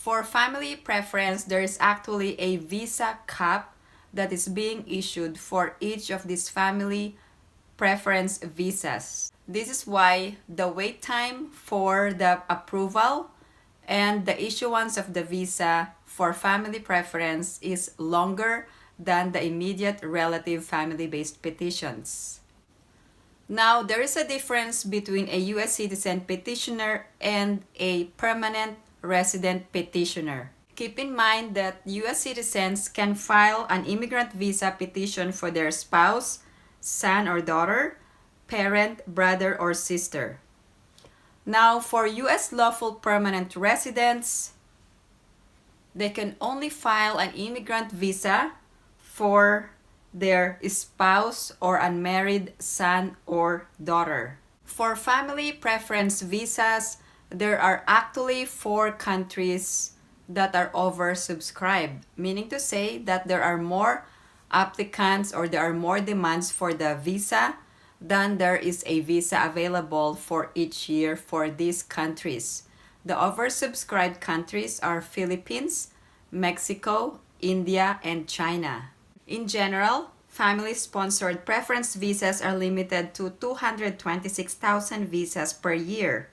For family preference, there is actually a visa cap that is being issued for each of these family preference visas. This is why the wait time for the approval and the issuance of the visa for family preference is longer than the immediate relative family-based petitions. Now, there is a difference between a U.S. citizen petitioner and a permanent resident petitioner. Keep in mind that U.S. citizens can file an immigrant visa petition for their spouse, son or daughter, parent, brother, or sister. Now, for U.S. lawful permanent residents, they can only file an immigrant visa for their spouse or unmarried son or daughter. For family preference visas, there are actually 4 countries that are oversubscribed, meaning to say that there are more applicants or there are more demands for the visa than there is a visa available for each year for these countries. The oversubscribed countries are Philippines, Mexico, India, and China. In general, family-sponsored preference visas are limited to 226,000 visas per year.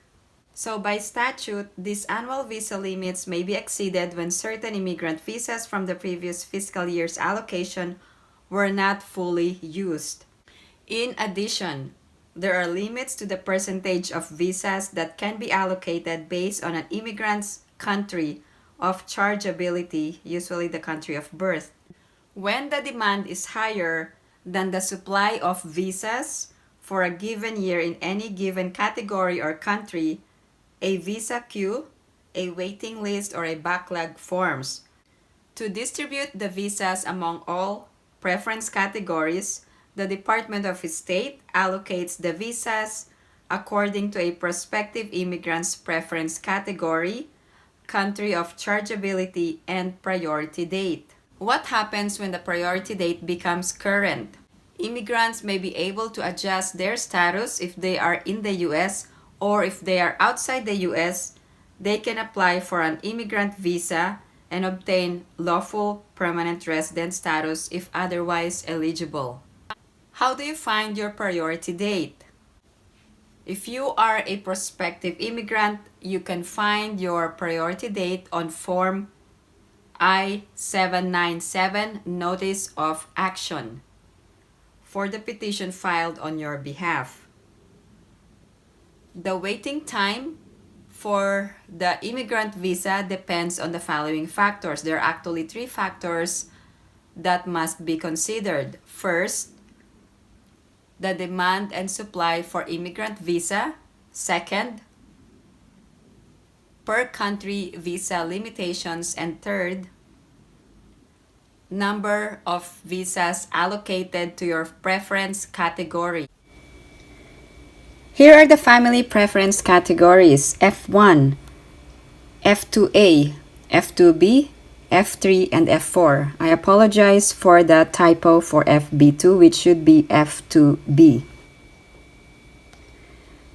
So by statute, these annual visa limits may be exceeded when certain immigrant visas from the previous fiscal year's allocation were not fully used. In addition, there are limits to the percentage of visas that can be allocated based on an immigrant's country of chargeability, usually the country of birth. When the demand is higher than the supply of visas for a given year in any given category or country, a visa queue, a waiting list, or a backlog forms. To distribute the visas among all preference categories, the Department of State allocates the visas according to a prospective immigrant's preference category, country of chargeability, and priority date. What happens when the priority date becomes current? Immigrants may be able to adjust their status if they are in the U.S. or if they are outside the U.S., they can apply for an immigrant visa and obtain lawful permanent resident status if otherwise eligible. How do you find your priority date? If you are a prospective immigrant, you can find your priority date on Form I-797 Notice of Action for the petition filed on your behalf. The waiting time for the immigrant visa depends on the following factors. There are actually 3 factors that must be considered. First, the demand and supply for immigrant visa. Second, per country visa limitations. And third, number of visas allocated to your preference category. Here are the family preference categories: F1, F2A, F2B, F3, and F4. I apologize for the typo for FB2, which should be F2B.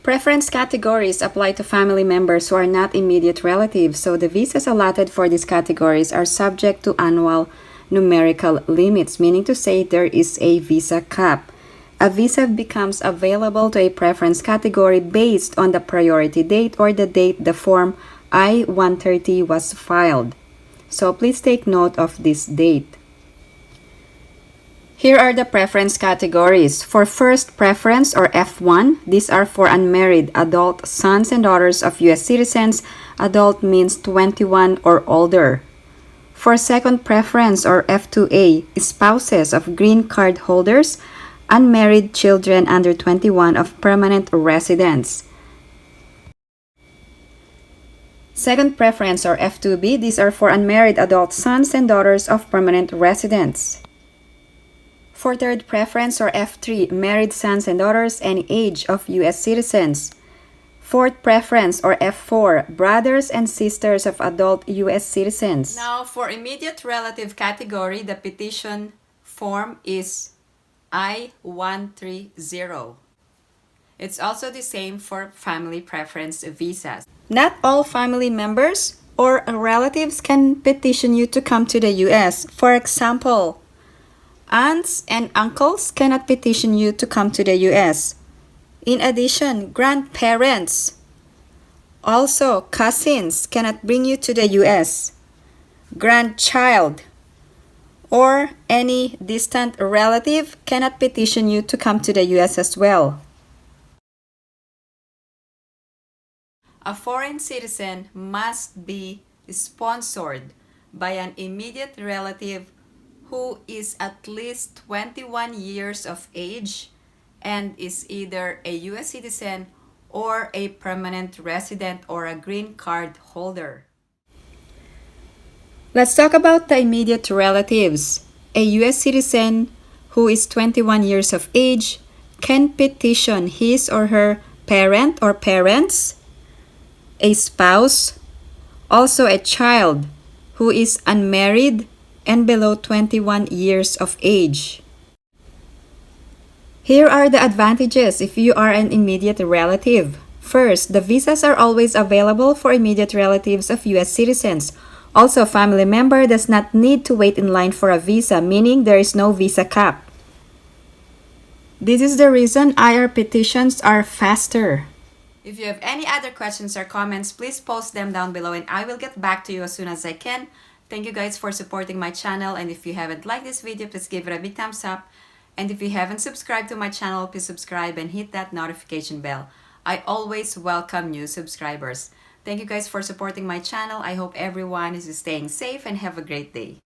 Preference categories apply to family members who are not immediate relatives, so the visas allotted for these categories are subject to annual numerical limits, meaning to say there is a visa cap. A visa becomes available to a preference category based on the priority date or the date the Form I-130 was filed. So please take note of this date. Here are the preference categories. For first preference or F1, these are for unmarried adult sons and daughters of U.S. citizens. Adult means 21 or older. For second preference or F2A, spouses of green card holders, unmarried children under 21 of permanent residents. Second preference or F2B, these are for unmarried adult sons and daughters of permanent residents. For third preference or F3, married sons and daughters any age of U.S. citizens. Fourth preference or F4, brothers and sisters of adult U.S. citizens. Now, for immediate relative category, the petition form is I-130. It's also the same for family preference visas. Not all family members or relatives can petition you to come to the US. For example, aunts and uncles cannot petition you to come to the US. In addition, grandparents, also cousins cannot bring you to the US. Grandchild or any distant relative cannot petition you to come to the US as well. A foreign citizen must be sponsored by an immediate relative who is at least 21 years of age and is either a US citizen or a permanent resident or a green card holder. Let's talk about the immediate relatives. A US citizen who is 21 years of age can petition his or her parent or parents, a spouse, also a child who is unmarried and below 21 years of age. Here are the advantages if you are an immediate relative. First, the visas are always available for immediate relatives of US citizens. Also, a family member does not need to wait in line for a visa, meaning there is no visa cap. This is the reason IR petitions are faster. If you have any other questions or comments, please post them down below and I will get back to you as soon as I can. Thank you guys for supporting my channel, and if you haven't liked this video, please give it a big thumbs up. And if you haven't subscribed to my channel, please subscribe and hit that notification bell. I always welcome new subscribers. Thank you guys for supporting my channel. I hope everyone is staying safe and have a great day.